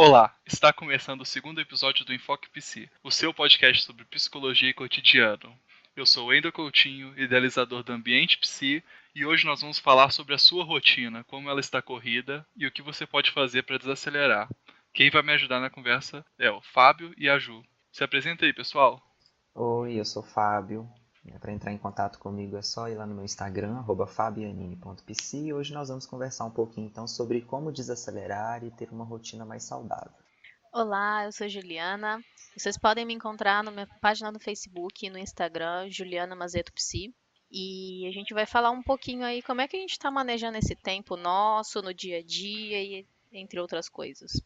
Olá, está começando o segundo episódio do Enfoque Psi, o seu podcast sobre psicologia e cotidiano. Eu sou o Wendel Coutinho, idealizador do Ambiente Psi, e hoje nós vamos falar sobre a sua rotina, como ela está corrida e o que você pode fazer para desacelerar. Quem vai me ajudar na conversa é o Fábio e a Ju. Se apresenta aí, pessoal. Oi, eu sou Fábio. Para entrar em contato comigo é só ir lá no meu Instagram, fabianini.pc. E hoje nós vamos conversar um pouquinho então sobre como desacelerar e ter uma rotina mais saudável. Olá, eu sou Juliana. Vocês podem me encontrar na minha página no Facebook e no Instagram, Juliana Mazeto Psi. E a gente vai falar um pouquinho aí como é que a gente está manejando esse tempo nosso no dia a dia e entre outras coisas.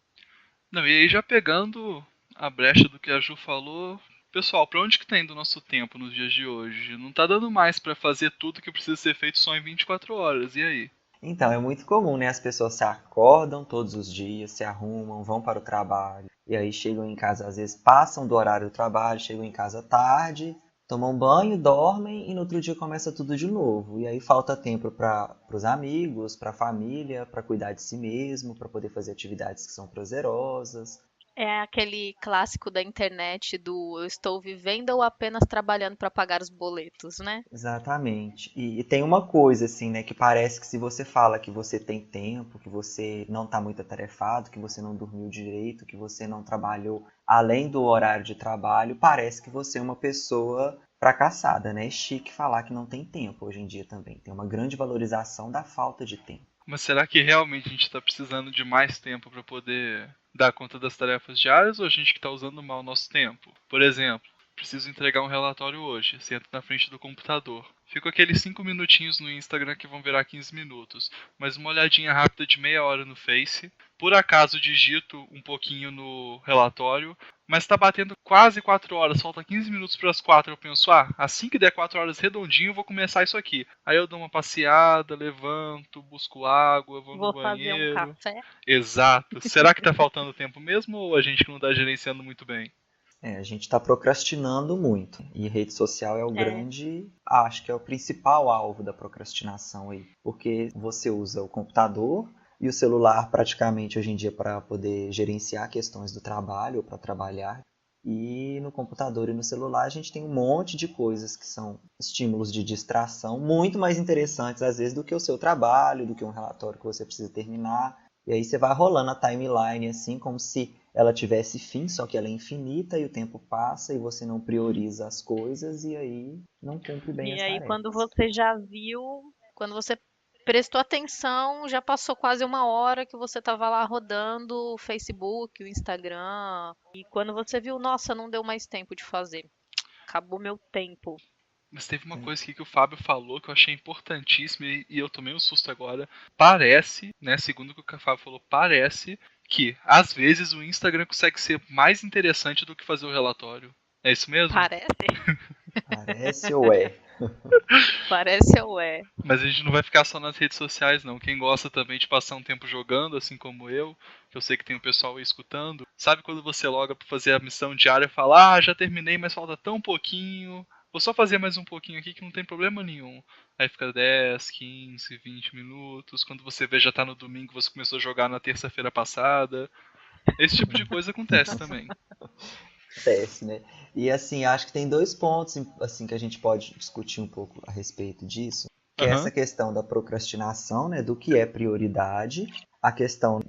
Não, e aí já pegando a brecha do que a Ju falou, pessoal, pra onde que tá indo o nosso tempo nos dias de hoje? Não tá dando mais pra fazer tudo que precisa ser feito só em 24 horas, e aí? Então, é muito comum, né? As pessoas se acordam todos os dias, se arrumam, vão para o trabalho, e aí chegam em casa, às vezes passam do horário do trabalho, chegam em casa tarde, tomam banho, dormem e no outro dia começa tudo de novo. E aí falta tempo para os amigos, para a família, para cuidar de si mesmo, para poder fazer atividades que são prazerosas. É aquele clássico da internet do eu estou vivendo ou apenas trabalhando para pagar os boletos, né? Exatamente. E tem uma coisa assim, né, que parece que se você fala que você tem tempo, que você não está muito atarefado, que você não dormiu direito, que você não trabalhou além do horário de trabalho, parece que você é uma pessoa fracassada, né? É chique falar que não tem tempo hoje em dia também. Tem uma grande valorização da falta de tempo. Mas será que realmente a gente tá precisando de mais tempo pra poder dar conta das tarefas diárias ou a gente que tá usando mal o nosso tempo? Por exemplo, preciso entregar um relatório hoje, sento na frente do computador. Fico aqueles 5 minutinhos no Instagram que vão virar 15 minutos, mas uma olhadinha rápida de meia hora no Face. Por acaso digito um pouquinho no relatório, mas está batendo quase 4 horas, falta 15 minutos para as 4. Eu penso, assim que der 4 horas redondinho, eu vou começar isso aqui. Aí eu dou uma passeada, levanto, busco água, vou no Vou fazer um banheiro. café. Exato. Será que tá faltando tempo mesmo ou a gente que não tá gerenciando muito bem? É, a gente está procrastinando muito. E rede social é o É, grande, acho que é o principal alvo da procrastinação aí. Porque você usa o computador e o celular praticamente hoje em dia para poder gerenciar questões do trabalho ou para trabalhar. E no computador e no celular a gente tem um monte de coisas que são estímulos de distração muito mais interessantes às vezes do que o seu trabalho, do que um relatório que você precisa terminar. E aí você vai rolando a timeline assim como se ela tivesse fim, só que ela é infinita e o tempo passa e você não prioriza as coisas e aí não cumpre bem e as aí quando tarefas. você já viu, quando você prestou atenção, já passou quase uma hora que você estava lá rodando o Facebook, o Instagram. E quando você viu, nossa, não deu mais tempo de fazer. Acabou meu tempo. Mas teve uma coisa aqui que o Fábio falou que eu achei importantíssima e eu tomei um susto agora. Parece, né, segundo o que o Fábio falou, parece que às vezes o Instagram consegue ser mais interessante do que fazer o relatório. É isso mesmo? Parece? Parece ou é? Parece ou é? Mas a gente não vai ficar só nas redes sociais, não. Quem gosta também de passar um tempo jogando, assim como eu, que eu sei que tem um pessoal aí escutando, sabe quando você loga pra fazer a missão diária e fala, já terminei, mas falta tão pouquinho, vou só fazer mais um pouquinho aqui que não tem problema nenhum. Aí fica 10, 15, 20 minutos. Quando você vê já tá no domingo, você começou a jogar na terça-feira passada. Esse tipo de coisa acontece também. Acontece, né? E assim, acho que tem dois pontos assim que a gente pode discutir um pouco a respeito disso, que é Aham. essa questão da procrastinação, né, do que é prioridade, a questão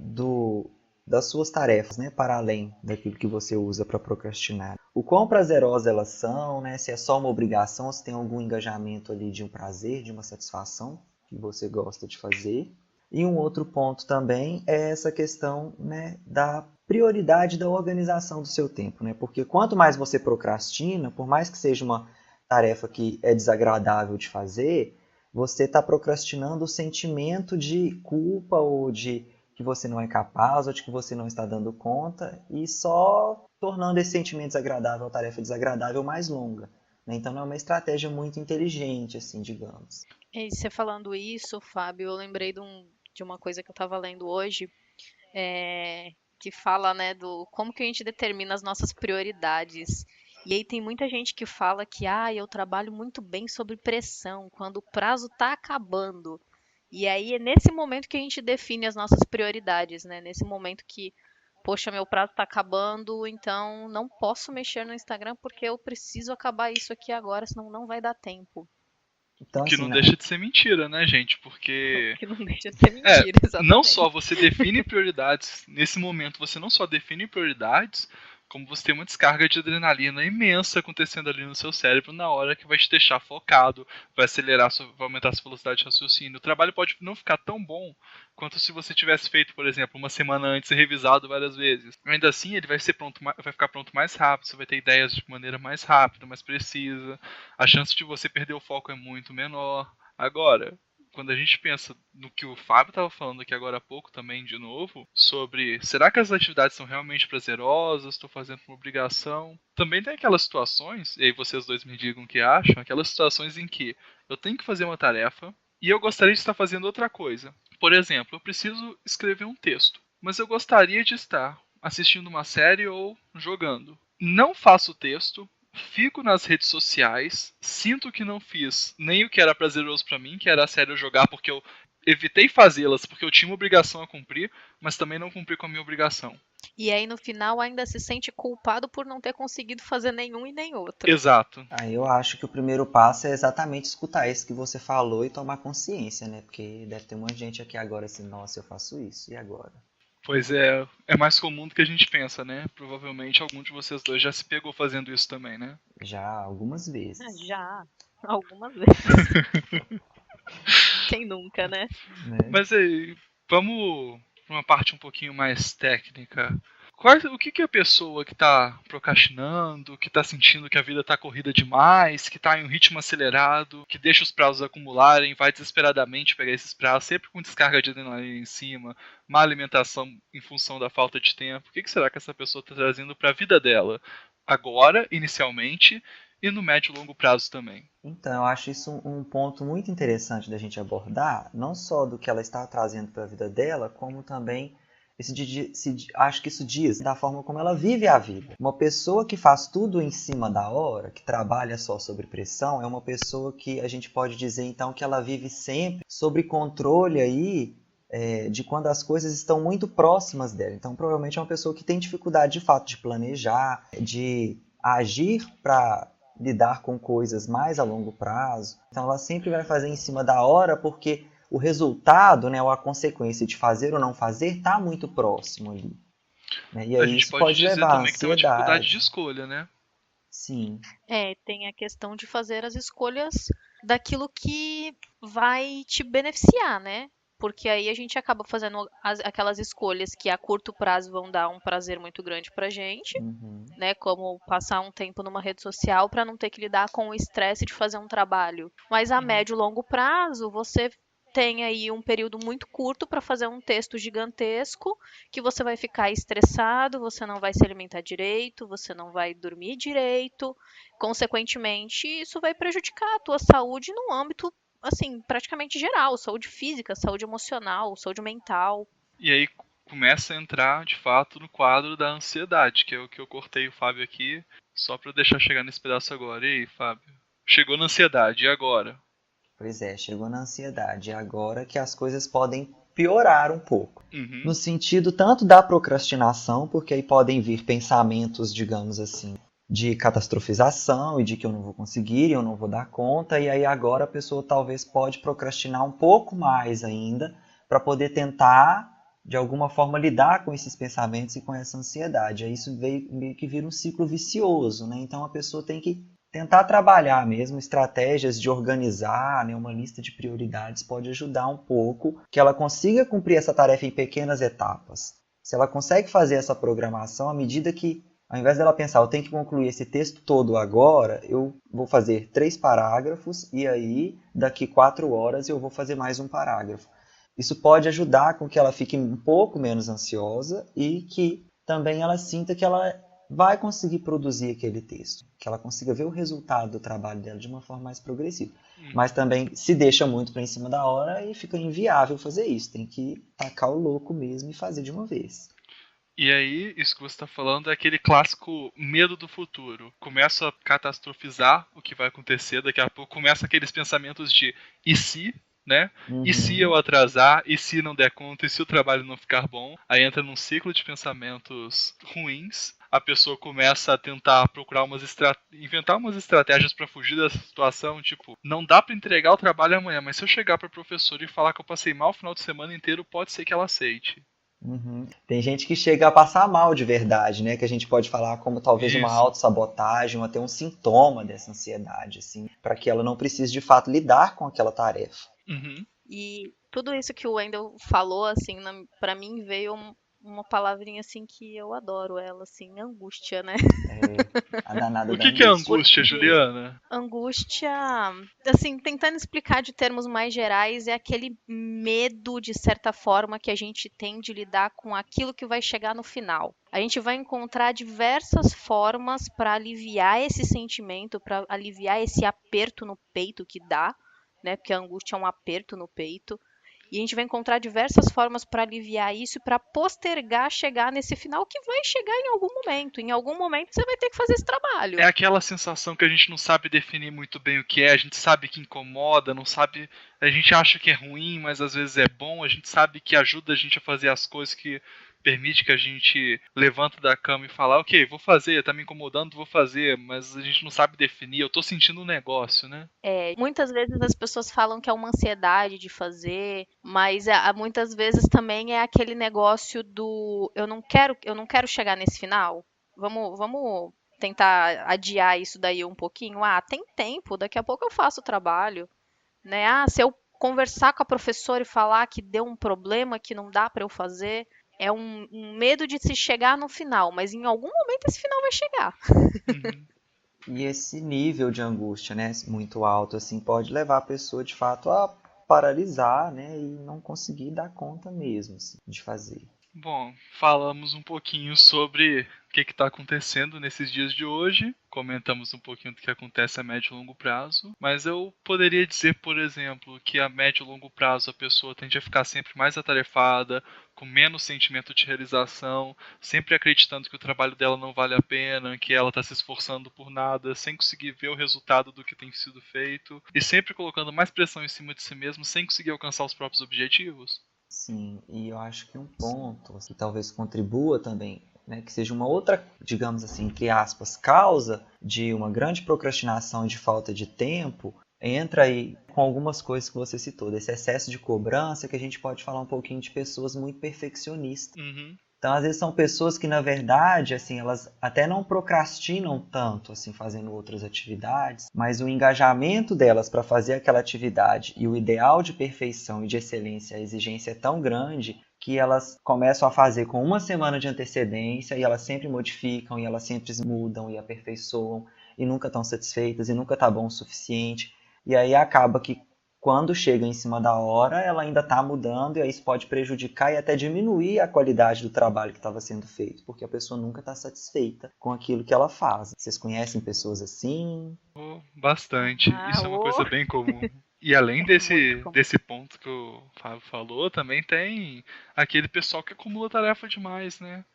das suas tarefas, né, para além daquilo que você usa para procrastinar. O quão prazerosas elas são, né, se é só uma obrigação, se tem algum engajamento ali de um prazer, de uma satisfação que você gosta de fazer. E um outro ponto também é essa questão, né, da prioridade da organização do seu tempo, né? Porque quanto mais você procrastina, por mais que seja uma tarefa que é desagradável de fazer, você está procrastinando o sentimento de culpa ou de que você não é capaz ou de que você não está dando conta e só tornando esse sentimento desagradável, a tarefa desagradável, mais longa. Né? Então não é uma estratégia muito inteligente, assim, digamos. E você falando isso, Fábio, eu lembrei de uma coisa que eu estava lendo hoje, que fala, né, do como que a gente determina as nossas prioridades. E aí tem muita gente que fala que, eu trabalho muito bem sob pressão, quando o prazo está acabando. E aí é nesse momento que a gente define as nossas prioridades, né? Nesse momento que poxa, meu prazo tá acabando, então não posso mexer no Instagram porque eu preciso acabar isso aqui agora, senão não vai dar tempo. O Então, que assim, não deixa de ser mentira, né, gente? O Porque que não deixa de ser mentira, não só exatamente. você define prioridades, nesse momento você não só define prioridades, como você tem uma descarga de adrenalina imensa acontecendo ali no seu cérebro na hora que vai te deixar focado, vai acelerar, vai aumentar a sua velocidade de raciocínio. O trabalho pode não ficar tão bom quanto se você tivesse feito, por exemplo, uma semana antes e revisado várias vezes. Ainda assim, ele vai ser pronto, vai ficar pronto mais rápido, você vai ter ideias de maneira mais rápida, mais precisa. A chance de você perder o foco é muito menor. Agora, quando a gente pensa no que o Fábio estava falando aqui agora há pouco também, de novo, sobre será que as atividades são realmente prazerosas, estou fazendo por obrigação? Também tem aquelas situações, e aí vocês dois me digam o que acham, aquelas situações em que eu tenho que fazer uma tarefa e eu gostaria de estar fazendo outra coisa. Por exemplo, eu preciso escrever um texto, mas eu gostaria de estar assistindo uma série ou jogando. Não faço o texto, fico nas redes sociais, sinto que não fiz nem o que era prazeroso pra mim, que era a série eu jogar porque eu evitei fazê-las porque eu tinha uma obrigação a cumprir, mas também não cumpri com a minha obrigação. E aí no final ainda se sente culpado por não ter conseguido fazer nenhum e nem outro. Exato. aí eu acho que o primeiro passo é exatamente escutar isso que você falou e tomar consciência, né? Porque deve ter muita gente aqui agora assim, nossa, eu faço isso, e agora? Pois é mais comum do que a gente pensa, né? Provavelmente algum de vocês dois já se pegou fazendo isso também, né? Já algumas vezes, Já, algumas vezes. Quem nunca, né? né? Mas aí, vamos para uma parte um pouquinho mais técnica. O que a pessoa que está procrastinando, que está sentindo que a vida está corrida demais, que está em um ritmo acelerado, que deixa os prazos acumularem, vai desesperadamente pegar esses prazos, sempre com descarga de adrenalina em cima, má alimentação em função da falta de tempo, o que será que essa pessoa está trazendo para a vida dela? Agora, inicialmente, e no médio e longo prazo também. Então, eu acho isso um ponto muito interessante da gente abordar, não só do que ela está trazendo para a vida dela, como também acho que isso diz da forma como ela vive a vida. Uma pessoa que faz tudo em cima da hora, que trabalha só sob pressão, é uma pessoa que a gente pode dizer então que ela vive sempre sob controle aí de quando as coisas estão muito próximas dela. Então, provavelmente é uma pessoa que tem dificuldade de fato de planejar, de agir para lidar com coisas mais a longo prazo. Então ela sempre vai fazer em cima da hora porque o resultado, né, ou a consequência de fazer ou não fazer está muito próximo ali. Né? E A aí gente isso pode pode dizer levar à também que tem uma dificuldade de ansiedade. escolha, né? Sim, Tem a questão de fazer as escolhas daquilo que vai te beneficiar, né? Porque aí a gente acaba fazendo aquelas escolhas que a curto prazo vão dar um prazer muito grande pra gente, uhum, né? Como passar um tempo numa rede social para não ter que lidar com o estresse de fazer um trabalho. Mas a Uhum. médio e longo prazo, você tem aí um período muito curto para fazer um texto gigantesco, que você vai ficar estressado, você não vai se alimentar direito, você não vai dormir direito. Consequentemente, isso vai prejudicar a tua saúde no âmbito assim, praticamente geral, saúde física, saúde emocional, saúde mental. E aí começa a entrar, de fato, no quadro da ansiedade, que é o que eu cortei o Fábio aqui, só pra deixar chegar nesse pedaço agora. E aí, Fábio? Chegou na ansiedade, e agora? pois é, chegou na ansiedade. É agora que as coisas podem piorar um pouco. No Uhum. sentido tanto da procrastinação, porque aí podem vir pensamentos, digamos assim, de catastrofização e de que eu não vou conseguir, eu não vou dar conta, e aí agora a pessoa talvez pode procrastinar um pouco mais ainda para poder tentar de alguma forma lidar com esses pensamentos e com essa ansiedade. Aí isso meio que vira um ciclo vicioso, né? Então a pessoa tem que tentar trabalhar mesmo estratégias de organizar, né, uma lista de prioridades pode ajudar um pouco que ela consiga cumprir essa tarefa em pequenas etapas. Se ela consegue fazer essa programação, à medida que, ao invés dela pensar, eu tenho que concluir esse texto todo agora, eu vou fazer 3 parágrafos e aí, daqui 4 horas, eu vou fazer mais um parágrafo. Isso pode ajudar com que ela fique um pouco menos ansiosa e que também ela sinta que ela vai conseguir produzir aquele texto, que ela consiga ver o resultado do trabalho dela de uma forma mais progressiva. Mas Uhum. também se deixa muito para em cima da hora e fica inviável fazer isso. Tem que tacar o louco mesmo e fazer de uma vez. E aí, isso que você está falando é aquele clássico medo do futuro. Começa a catastrofizar o que vai acontecer, daqui a pouco começa aqueles pensamentos de e se? né? E se eu Uhum. atrasar? E se não der conta? E se o trabalho não ficar bom? Aí entra num ciclo de pensamentos ruins. A pessoa começa a tentar procurar inventar umas estratégias para fugir dessa situação, tipo, não dá para entregar o trabalho amanhã, mas se eu chegar para professora e falar que eu passei mal o final de semana inteiro, pode ser que ela aceite. Uhum. Tem gente que chega a passar mal de verdade, né? Que a gente pode falar como talvez uma Isso. autossabotagem ou até um sintoma dessa ansiedade, assim, para que ela não precise de fato lidar com aquela tarefa. Uhum. E tudo isso que o Wendel falou, assim, pra mim veio uma palavrinha assim que eu adoro ela, assim, angústia, né? É a danada O da que é angústia. angústia, Porque Juliana? angústia, assim, tentando explicar de termos mais gerais, é aquele medo, de certa forma, que a gente tem de lidar com aquilo que vai chegar no final. A gente vai encontrar diversas formas para aliviar esse sentimento, para aliviar esse aperto no peito que dá, né? Porque a angústia é um aperto no peito. E a gente vai encontrar diversas formas para aliviar isso, para postergar chegar nesse final que vai chegar em algum momento. Em algum momento você vai ter que fazer esse É trabalho. aquela sensação que a gente não sabe definir muito bem o que é, a gente sabe que incomoda, não sabe. A gente acha que é ruim, mas às vezes é bom, a gente sabe que ajuda a gente a fazer as coisas que permite que a gente levanta da cama e fala, ok, vou fazer, tá me incomodando, vou fazer, mas a gente não sabe definir, eu tô sentindo um negócio, né? Muitas vezes as pessoas falam que é uma ansiedade de fazer, mas muitas vezes também é aquele negócio do eu não quero chegar nesse final. Vamos tentar adiar isso daí um pouquinho. Ah, tem tempo, daqui a pouco eu faço o trabalho, né? Ah, se eu conversar com a professora e falar que deu um problema que não dá para eu fazer, é um medo de se chegar no final, mas em algum momento esse final vai chegar. Uhum. E esse nível de angústia, né, muito alto, assim, pode levar a pessoa de fato a paralisar, né, e não conseguir dar conta mesmo, assim, de fazer. Bom, falamos um pouquinho sobre o que está acontecendo nesses dias de hoje, comentamos um pouquinho do que acontece a médio e longo prazo, mas eu poderia dizer, por exemplo, que a médio e longo prazo a pessoa tende a ficar sempre mais atarefada, com menos sentimento de realização, sempre acreditando que o trabalho dela não vale a pena, que ela está se esforçando por nada, sem conseguir ver o resultado do que tem sido feito, e sempre colocando mais pressão em cima de si mesmo, sem conseguir alcançar os próprios objetivos. Sim, e eu acho que um ponto que talvez contribua também, né, que seja uma outra, digamos assim, entre aspas, causa de uma grande procrastinação e de falta de tempo, entra aí com algumas coisas que você citou, desse excesso de cobrança, que a gente pode falar um pouquinho de pessoas muito perfeccionistas. Uhum. Então, às vezes são pessoas que, na verdade, assim, elas até não procrastinam tanto, assim, fazendo outras atividades, mas o engajamento delas para fazer aquela atividade e o ideal de perfeição e de excelência, a exigência é tão grande que elas começam a fazer com uma semana de antecedência e elas sempre modificam e elas sempre mudam e aperfeiçoam e nunca estão satisfeitas e nunca está bom o suficiente. E aí acaba que quando chega em cima da hora, ela ainda está mudando e aí isso pode prejudicar e até diminuir a qualidade do trabalho que estava sendo feito, porque a pessoa nunca está satisfeita com aquilo que ela faz. Vocês conhecem pessoas assim? Oh, bastante. Ah, Isso é uma ô, coisa bem comum. E além é muito comum. desse ponto que o Fábio falou, também tem aquele pessoal que acumula tarefa demais, né?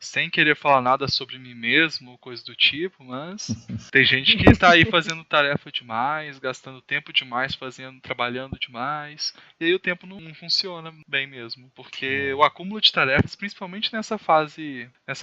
Sem querer falar nada sobre mim mesmo, coisa do tipo, mas tem gente que tá aí fazendo tarefa demais, gastando tempo demais, fazendo, trabalhando demais, e aí o tempo não funciona bem mesmo, porque o acúmulo de tarefas, principalmente nessa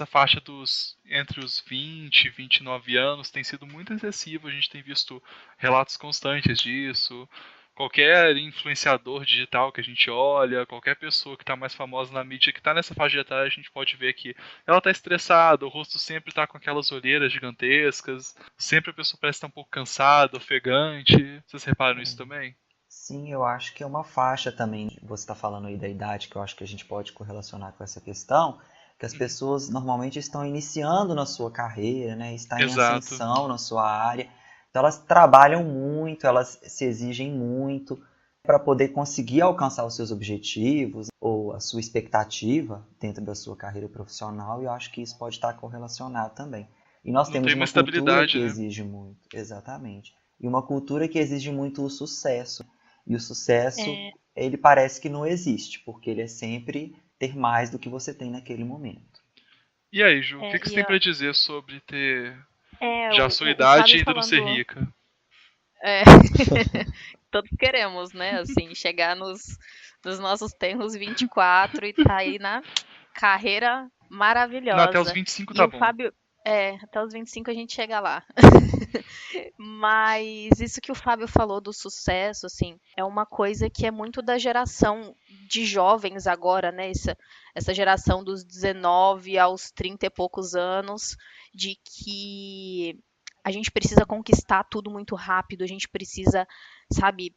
faixa dos entre os 20 e 29 anos, tem sido muito excessivo, a gente tem visto relatos constantes disso. Qualquer influenciador digital que a gente olha, qualquer pessoa que está mais famosa na mídia que está nessa faixa etária, a gente pode ver que ela tá estressada, o rosto sempre tá com aquelas olheiras gigantescas, sempre a pessoa parece estar um pouco cansada, ofegante. Vocês reparam isso também? Sim, eu acho que é uma faixa também. Você está falando aí da idade, que eu acho que a gente pode correlacionar com essa questão, que as Uhum. pessoas normalmente estão iniciando na sua carreira, né? Está em Exato. ascensão na sua área. Então elas trabalham muito, elas se exigem muito para poder conseguir alcançar os seus objetivos ou a sua expectativa dentro da sua carreira profissional, e eu acho que isso pode estar correlacionado também. E nós Não tem temos uma uma cultura estabilidade, que né? exige muito, exatamente. E uma cultura que exige muito o sucesso. E o sucesso, É, ele parece que não existe, porque ele é sempre ter mais do que você tem naquele momento. E aí, Ju, o que, é, que você e tem ó, pra dizer sobre ter é, já a sua o idade e Fábio ainda não ser falando. rica? É, todos queremos, né? Assim, chegar nos nossos tenros 24 e tá aí na carreira Não, até os maravilhosa. 25 E tá o bom. Fábio, até os 25 a gente chega lá. Mas isso que o Fábio falou do sucesso, assim, é uma coisa que é muito da geração de jovens agora, né? Essa geração dos 19 aos 30 e poucos anos, de que a gente precisa conquistar tudo muito rápido, a gente precisa, sabe,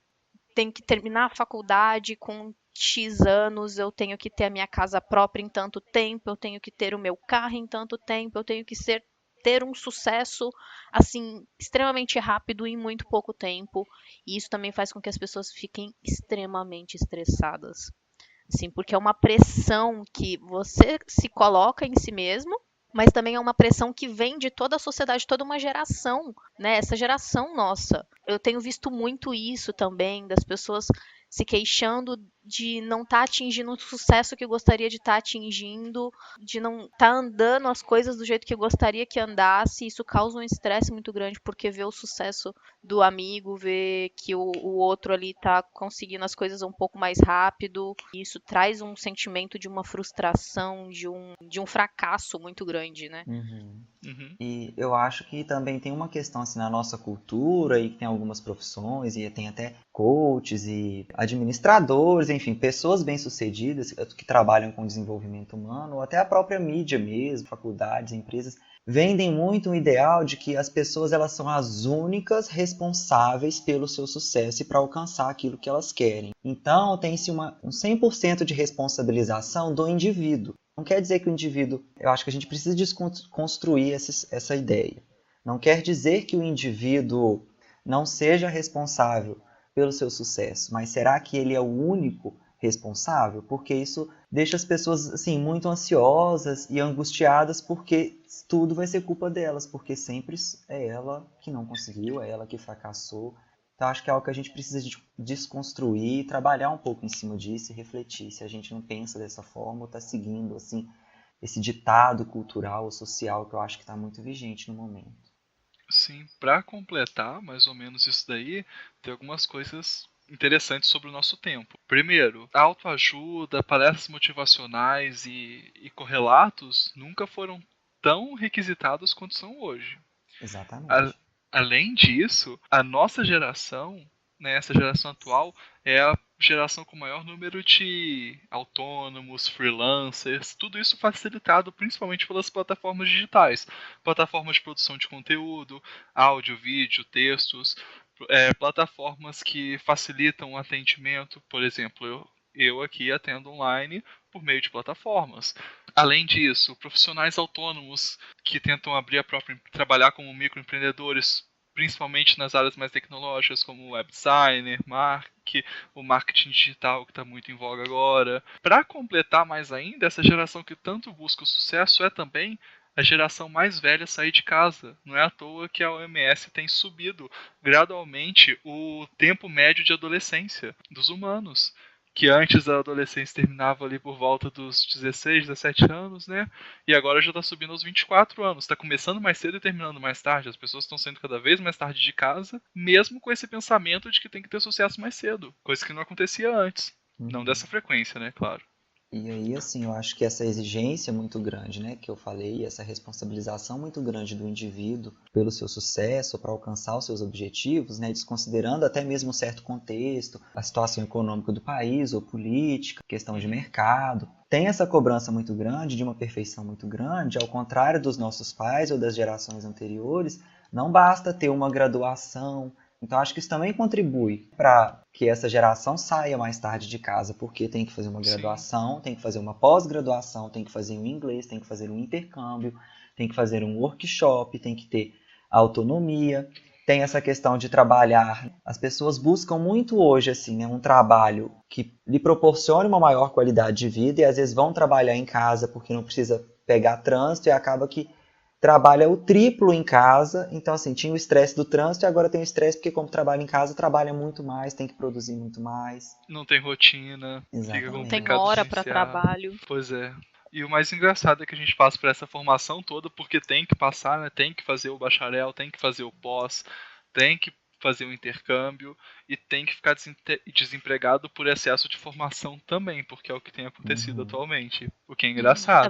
tem que terminar a faculdade com X anos, eu tenho que ter a minha casa própria em tanto tempo, eu tenho que ter o meu carro em tanto tempo, eu tenho que ter um sucesso assim extremamente rápido em muito pouco tempo. E isso também faz com que as pessoas fiquem extremamente estressadas. Sim, porque é uma pressão que você se coloca em si mesmo, mas também é uma pressão que vem de toda a sociedade, toda uma geração, né? Essa geração nossa. Eu tenho visto muito isso também, das pessoas se queixando de não estar atingindo o sucesso que gostaria de estar atingindo, de não estar andando as coisas do jeito que gostaria que andasse. Isso causa um estresse muito grande, porque vê o sucesso do amigo, ver que o outro ali tá conseguindo as coisas um pouco mais rápido. E isso traz um sentimento de uma frustração, de um fracasso muito grande, né? Uhum. Uhum. E eu acho que também tem uma questão assim na nossa cultura e que tem algumas profissões e tem até coaches e administradores, enfim, pessoas bem-sucedidas que trabalham com desenvolvimento humano, ou até a própria mídia mesmo, faculdades, empresas, vendem muito o ideal de que as pessoas elas são as únicas responsáveis pelo seu sucesso e para alcançar aquilo que elas querem. Então, tem-se um 100% de responsabilização do indivíduo. Não quer dizer que o indivíduo... Eu acho que a gente precisa desconstruir essa ideia. Não quer dizer que o indivíduo não seja responsável pelo seu sucesso, mas será que ele é o único responsável? Porque isso deixa as pessoas assim muito ansiosas e angustiadas porque tudo vai ser culpa delas, porque sempre é ela que não conseguiu, é ela que fracassou. Então acho que é algo que a gente precisa desconstruir, trabalhar um pouco em cima disso e refletir se a gente não pensa dessa forma ou está seguindo assim esse ditado cultural ou social que eu acho que está muito vigente no momento. Sim, para completar mais ou menos isso daí, tem algumas coisas interessantes sobre o nosso tempo. Primeiro, a autoajuda, palestras motivacionais e correlatos nunca foram tão requisitados quanto são hoje. A- Exatamente. Além disso, a nossa geração, né, essa geração atual, é a geração com maior número de autônomos, freelancers, tudo isso facilitado principalmente pelas plataformas digitais, plataformas de produção de conteúdo, áudio, vídeo, textos, plataformas que facilitam o atendimento, por exemplo, eu aqui atendo online por meio de plataformas. Além disso, profissionais autônomos que tentam abrir a própria, trabalhar como microempreendedores, principalmente nas áreas mais tecnológicas, como web designer, o marketing digital que está muito em voga agora. Para completar mais ainda, essa geração que tanto busca o sucesso é também a geração mais velha a sair de casa. Não é à toa que a OMS tem subido gradualmente o tempo médio de adolescência dos humanos, que antes a adolescência terminava ali por volta dos 16, 17 anos, né? E agora já está subindo aos 24 anos. Está começando mais cedo e terminando mais tarde. As pessoas estão saindo cada vez mais tarde de casa, mesmo com esse pensamento de que tem que ter sucesso mais cedo. Coisa que não acontecia antes. Não Uhum. dessa frequência, né? Claro. E aí, assim, eu acho que essa exigência muito grande, né, que eu falei, essa responsabilização muito grande do indivíduo pelo seu sucesso, para alcançar os seus objetivos, né, desconsiderando até mesmo um certo contexto, a situação econômica do país ou política, questão de mercado, tem essa cobrança muito grande, de uma perfeição muito grande, ao contrário dos nossos pais ou das gerações anteriores, não basta ter uma graduação. Então, acho que isso também contribui para que essa geração saia mais tarde de casa, porque tem que fazer uma Sim. graduação, tem que fazer uma pós-graduação, tem que fazer um inglês, tem que fazer um intercâmbio, tem que fazer um workshop, tem que ter autonomia. Tem essa questão de trabalhar. As pessoas buscam muito hoje assim, né, um trabalho que lhe proporcione uma maior qualidade de vida e às vezes vão trabalhar em casa porque não precisa pegar trânsito e acaba que trabalha o triplo em casa. Então, assim, tinha o estresse do trânsito e agora tem o estresse porque, como trabalha em casa, trabalha muito mais, tem que produzir muito mais. Não tem rotina, fica Não tem complicado Exatamente. hora para gerenciar. trabalho. Pois é. E o mais engraçado é que a gente passa por essa formação toda porque tem que passar, né? Tem que fazer o bacharel, tem que fazer o pós, tem que fazer um intercâmbio e tem que ficar desempregado por excesso de formação também, porque é o que tem acontecido Uhum. atualmente, o que é Uhum. engraçado.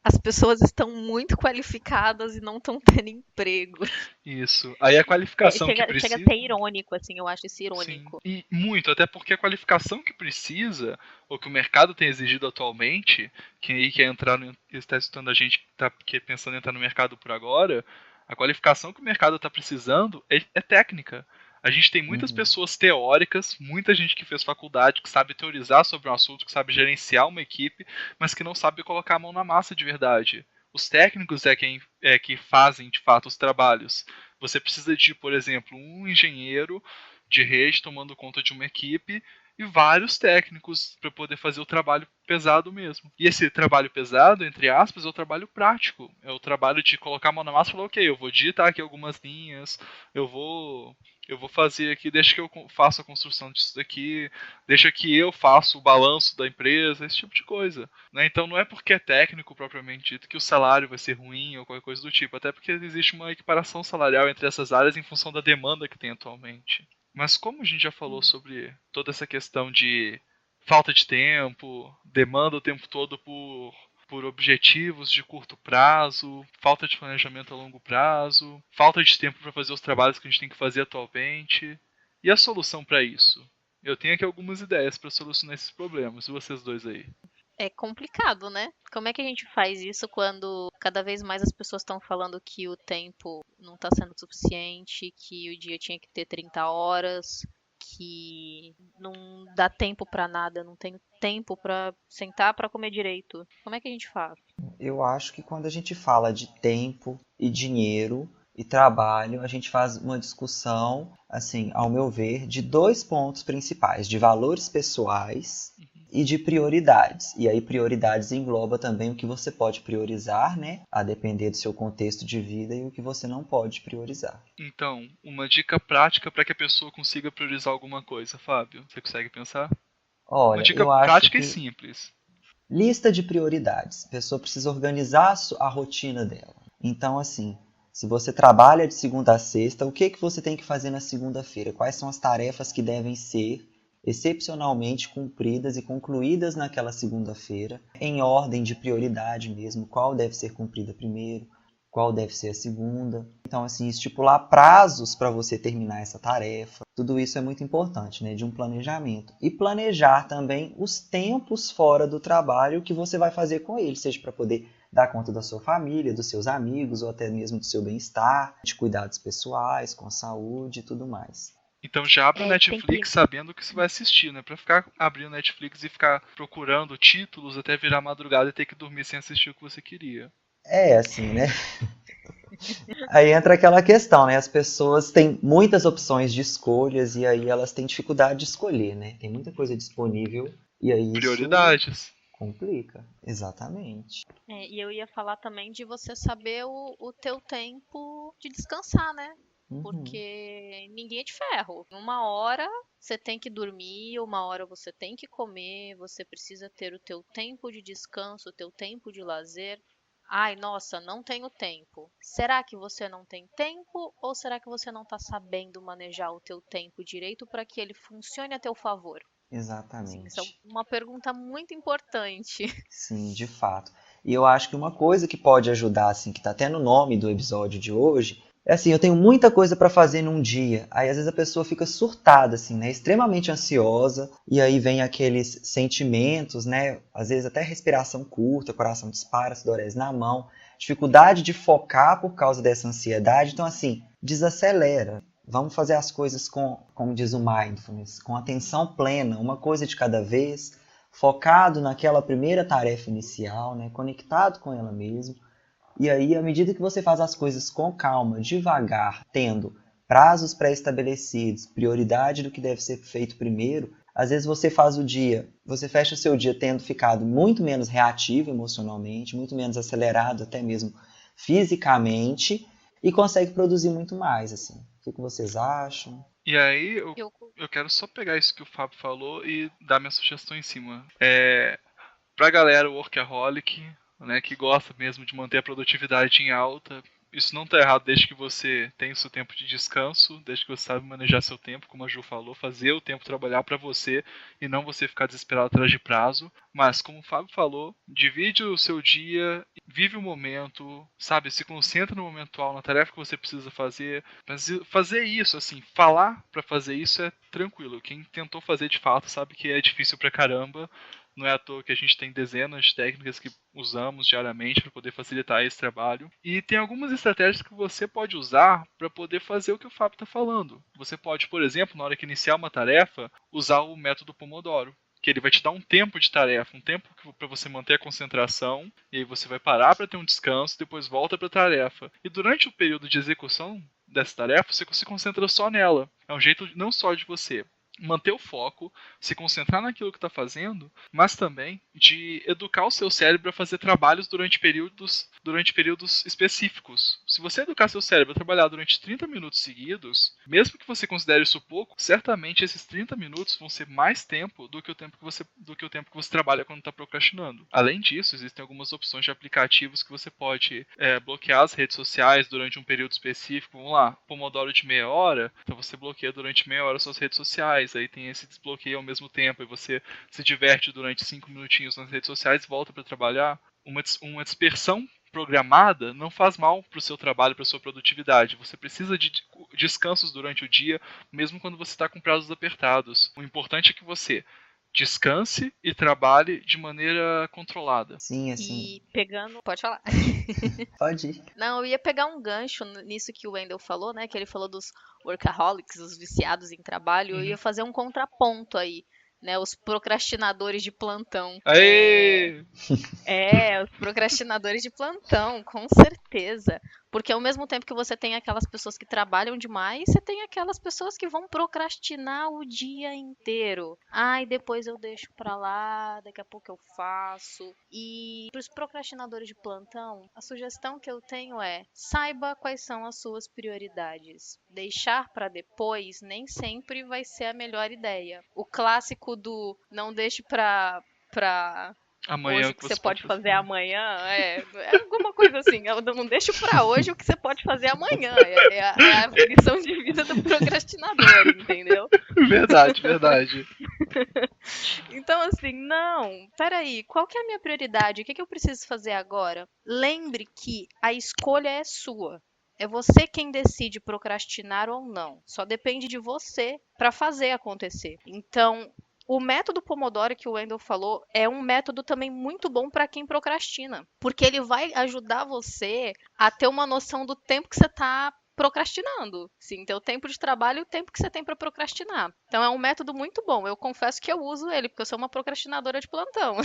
As pessoas estão muito qualificadas e não estão tendo emprego. Isso. Aí a qualificação que Chega a precisa. ser irônico, assim, eu acho isso Sim, irônico. e muito, até porque a qualificação que precisa, ou que o mercado tem exigido atualmente, quem aí quer entrar, está escutando a gente que está pensando em entrar no mercado por agora, a qualificação que o mercado está precisando é técnica. A gente tem muitas Uhum. pessoas teóricas, muita gente que fez faculdade, que sabe teorizar sobre um assunto, que sabe gerenciar uma equipe, mas que não sabe colocar a mão na massa de verdade. Os técnicos é que fazem de fato os trabalhos. Você precisa de, por exemplo, um engenheiro de rede tomando conta de uma equipe e vários técnicos para poder fazer o trabalho pesado mesmo. E esse trabalho pesado, entre aspas, é o trabalho prático. É o trabalho de colocar a mão na massa e falar, ok, eu vou digitar aqui algumas linhas, eu vou fazer aqui, deixa que eu faça a construção disso daqui, deixa que eu faça o balanço da empresa, esse tipo de coisa. Né? Então não é porque é técnico propriamente dito que o salário vai ser ruim ou qualquer coisa do tipo, até porque existe uma equiparação salarial entre essas áreas em função da demanda que tem atualmente. Mas como a gente já falou sobre toda essa questão de falta de tempo, demanda o tempo todo por objetivos de curto prazo, falta de planejamento a longo prazo, falta de tempo para fazer os trabalhos que a gente tem que fazer atualmente. E a solução para isso? Eu tenho aqui algumas ideias para solucionar esses problemas. E vocês dois aí? É complicado, né? Como é que a gente faz isso quando cada vez mais as pessoas estão falando que o tempo não está sendo suficiente, que o dia tinha que ter 30 horas, que não dá tempo para nada, não tenho tempo para sentar para comer direito. Como é que a gente faz? Eu acho que quando a gente fala de tempo e dinheiro e trabalho, a gente faz uma discussão, assim, ao meu ver, de dois pontos principais, de valores pessoais e de prioridades. E aí prioridades engloba também o que você pode priorizar, né, a depender do seu contexto de vida e o que você não pode priorizar. Então, uma dica prática para que a pessoa consiga priorizar alguma coisa, Fábio. Você consegue pensar? Uma Olha, dica eu acho prática e que simples. lista de prioridades. A pessoa precisa organizar a rotina dela. Então, assim, se você trabalha de segunda a sexta, o que você tem que fazer na segunda-feira? Quais são as tarefas que devem ser excepcionalmente cumpridas e concluídas naquela segunda-feira, em ordem de prioridade mesmo, qual deve ser cumprida primeiro, qual deve ser a segunda. Então, assim, estipular prazos para você terminar essa tarefa. Tudo isso é muito importante, né, de um planejamento. E planejar também os tempos fora do trabalho que você vai fazer com ele, seja para poder dar conta da sua família, dos seus amigos, ou até mesmo do seu bem-estar, de cuidados pessoais, com saúde e tudo mais. Então já abre o Tem que. Netflix sabendo o que você vai assistir, né? Pra ficar abrindo o Netflix e ficar procurando títulos até virar madrugada e ter que dormir sem assistir o que você queria. É assim, né? Aí entra aquela questão, né? As pessoas têm muitas opções de escolhas e aí elas têm dificuldade de escolher, né? Tem muita coisa disponível e aí isso Prioridades. complica. Exatamente. E eu ia falar também de você saber o teu tempo de descansar, né? Uhum. Porque ninguém é de ferro. Uma hora você tem que dormir, uma hora você tem que comer, você precisa ter o teu tempo de descanso, o teu tempo de lazer. Ai, nossa, não tenho tempo. Será que você não tem tempo ou será que você não está sabendo manejar o teu tempo direito para que ele funcione a teu favor? Sim, isso é Exatamente. uma pergunta muito importante. Sim, de fato. E eu acho que uma coisa que pode ajudar, assim, que tá até no nome do episódio de hoje, é assim, eu tenho muita coisa para fazer num dia. Aí às vezes a pessoa fica surtada, assim, né? Extremamente ansiosa, e aí vem aqueles sentimentos, né? Às vezes até respiração curta, coração dispara, sudorese na mão, dificuldade de focar por causa dessa ansiedade. Então, assim, desacelera. Vamos fazer as coisas com, como diz o mindfulness, com atenção plena, uma coisa de cada vez, focado naquela primeira tarefa inicial, né, conectado com ela mesmo. E aí, à medida que você faz as coisas com calma, devagar, tendo prazos pré-estabelecidos, prioridade do que deve ser feito primeiro, às vezes você faz o dia, você fecha o seu dia tendo ficado muito menos reativo emocionalmente, muito menos acelerado até mesmo fisicamente e consegue produzir muito mais, assim. O que vocês acham? E aí Eu eu quero só pegar isso que o Fábio falou e dar minha sugestão em cima. Pra galera workaholic, né, que gosta mesmo de manter a produtividade em alta, Isso não tá errado desde que você tenha o seu tempo de descanso, desde que você sabe manejar seu tempo, como a Ju falou, fazer o tempo trabalhar para você e não você ficar desesperado atrás de prazo. Mas, como o Fábio falou, divide o seu dia, vive o momento, sabe? Se concentra no momento atual, na tarefa que você precisa fazer. Mas fazer isso, assim, falar para fazer isso é tranquilo. Quem tentou fazer de fato sabe que é difícil pra caramba. Não é à toa que a gente tem dezenas de técnicas que usamos diariamente para poder facilitar esse trabalho. E tem algumas estratégias que você pode usar para poder fazer o que o Fábio está falando. Você pode, por exemplo, na hora que iniciar uma tarefa, usar o método Pomodoro, que ele vai te dar um tempo de tarefa, um tempo para você manter a concentração, e aí você vai parar para ter um descanso, depois volta para a tarefa. E durante o período de execução dessa tarefa, você se concentra só nela. É um jeito não só de você manter o foco, se concentrar naquilo que está fazendo, mas também de educar o seu cérebro a fazer trabalhos durante períodos específicos. Se você educar seu cérebro a trabalhar durante 30 minutos seguidos, mesmo que você considere isso pouco, certamente esses 30 minutos vão ser mais tempo do que o tempo que você trabalha quando está procrastinando. Além disso, existem algumas opções de aplicativos que você pode bloquear as redes sociais durante um período específico. Vamos lá, Pomodoro de meia hora, então você bloqueia durante meia hora suas redes sociais, aí tem esse desbloqueio ao mesmo tempo, e você se diverte durante 5 minutinhos nas redes sociais e volta para trabalhar. Uma dispersão programada não faz mal para o seu trabalho, para a sua produtividade. Você precisa de descansos durante o dia, mesmo quando você está com prazos apertados. O importante é que você descanse e trabalhe de maneira controlada. Sim, assim. E pegando. Pode falar. Pode ir. Não, eu ia pegar um gancho nisso que o Wendel falou, né? Que ele falou dos workaholics, os viciados em trabalho. Eu ia fazer um contraponto aí, né? Os procrastinadores de plantão. Aê! Os procrastinadores de plantão, com certeza. Porque ao mesmo tempo que você tem aquelas pessoas que trabalham demais, você tem aquelas pessoas que vão procrastinar o dia inteiro. Ai, depois eu deixo pra lá, daqui a pouco eu faço. E pros procrastinadores de plantão, a sugestão que eu tenho é: saiba quais são as suas prioridades. Deixar pra depois nem sempre vai ser a melhor ideia. O clássico do não deixe pra Amanhã hoje o o que que você você pode pode fazer amanhã é alguma coisa assim. Eu não deixo pra hoje o que você pode fazer amanhã. É a lição de vida do procrastinador, entendeu? Verdade, verdade. Então, assim, não, peraí, qual que é a minha prioridade? O que eu preciso fazer agora? Lembre que a escolha é sua. É você quem decide procrastinar ou não. Só depende de você para fazer acontecer. Então, o método Pomodoro que o Wendel falou é um método também muito bom para quem procrastina, porque ele vai ajudar você a ter uma noção do tempo que você está procrastinando. Sim, teu tempo de trabalho e o tempo que você tem para procrastinar. Então é um método muito bom. Eu confesso que eu uso ele, porque eu sou uma procrastinadora de plantão.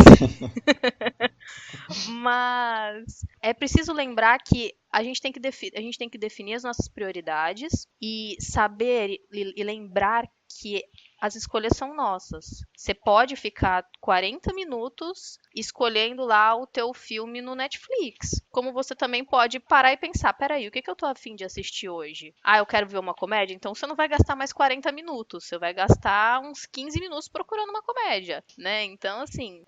Mas é preciso lembrar que a gente tem que definir as nossas prioridades e saber e lembrar que as escolhas são nossas. Você pode ficar 40 minutos escolhendo lá o teu filme no Netflix. Como você também pode parar e pensar, peraí, o que eu tô a fim de assistir hoje? Ah, eu quero ver uma comédia? Então você não vai gastar mais 40 minutos, você vai gastar uns 15 minutos procurando uma comédia, né? Então, assim,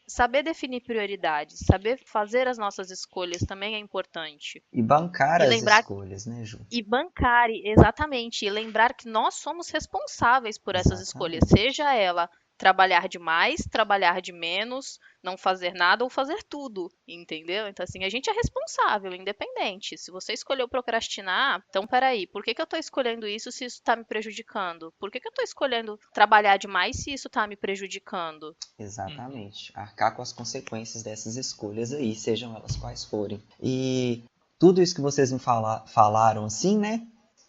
saber definir prioridades, saber fazer as nossas escolhas também é importante. E bancar E as lembrar escolhas, né, Ju? e bancar, exatamente, e lembrar que nós somos responsáveis por essas escolhas, Exatamente. seja ela trabalhar demais, trabalhar de menos, não fazer nada ou fazer tudo, entendeu? Então, assim, a gente é responsável, independente. Se você escolheu procrastinar, então peraí, por que eu tô escolhendo isso se isso tá me prejudicando? Por que eu tô escolhendo trabalhar demais se isso tá me prejudicando? Exatamente. Arcar com as consequências dessas escolhas aí, sejam elas quais forem. E tudo isso que vocês me falaram assim, né?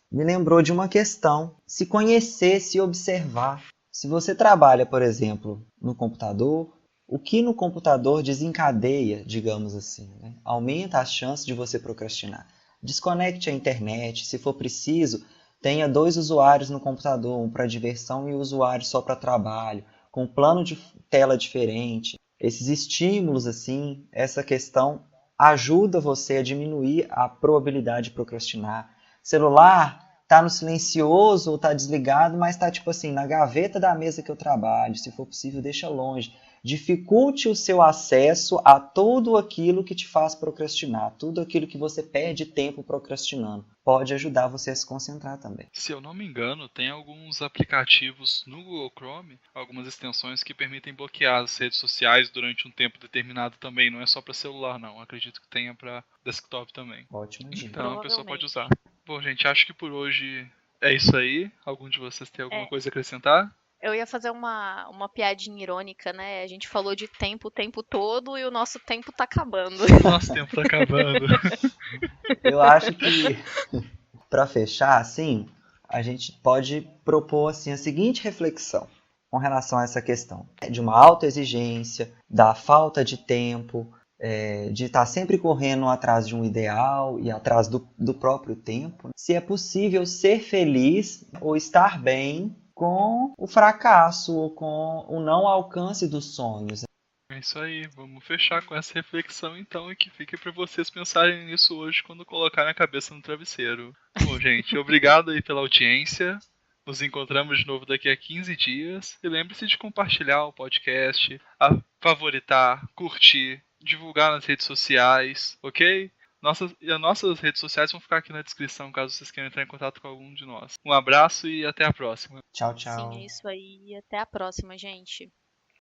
Me lembrou de uma questão. Se conhecer, se observar. Se você trabalha, por exemplo, no computador, o que no computador desencadeia, digamos assim, né? Aumenta a chance de você procrastinar. Desconecte a internet, se for preciso, tenha 2 usuários no computador, um para diversão e um usuário só para trabalho, com plano de tela diferente. Esses estímulos, assim, essa questão ajuda você a diminuir a probabilidade de procrastinar. Celular, tá no silencioso ou tá desligado, mas tá tipo assim, na gaveta da mesa que eu trabalho, se for possível, deixa longe. Dificulte o seu acesso a tudo aquilo que te faz procrastinar, tudo aquilo que você perde tempo procrastinando. Pode ajudar você a se concentrar também. Se eu não me engano, tem alguns aplicativos no Google Chrome, algumas extensões que permitem bloquear as redes sociais durante um tempo determinado também. Não é só para celular, não. Acredito que tenha para desktop também. Ótima dica. Então a pessoa pode Provavelmente. usar. Bom, gente, acho que por hoje é isso aí. Algum de vocês tem alguma É, coisa a acrescentar? eu ia fazer uma piadinha irônica, né? A gente falou de tempo o tempo todo e o nosso tempo tá acabando. Nosso tempo tá acabando. Eu acho que, para fechar, assim, a gente pode propor assim, a seguinte reflexão com relação a essa questão de uma autoexigência, da falta de tempo, de estar sempre correndo atrás de um ideal e atrás do próprio tempo. Se é possível ser feliz ou estar bem com o fracasso ou com o não alcance dos sonhos. É isso aí, vamos fechar com essa reflexão então e que fique para vocês pensarem nisso hoje quando colocarem a cabeça no travesseiro. Bom, gente, obrigado aí pela audiência. Nos encontramos de novo daqui a 15 dias. E lembre-se de compartilhar o podcast, favoritar, curtir, divulgar nas redes sociais, ok? As nossas redes sociais vão ficar aqui na descrição caso vocês queiram entrar em contato com algum de nós. Um abraço e até a próxima. Tchau, Sim, tchau. é isso aí. Até a próxima, gente.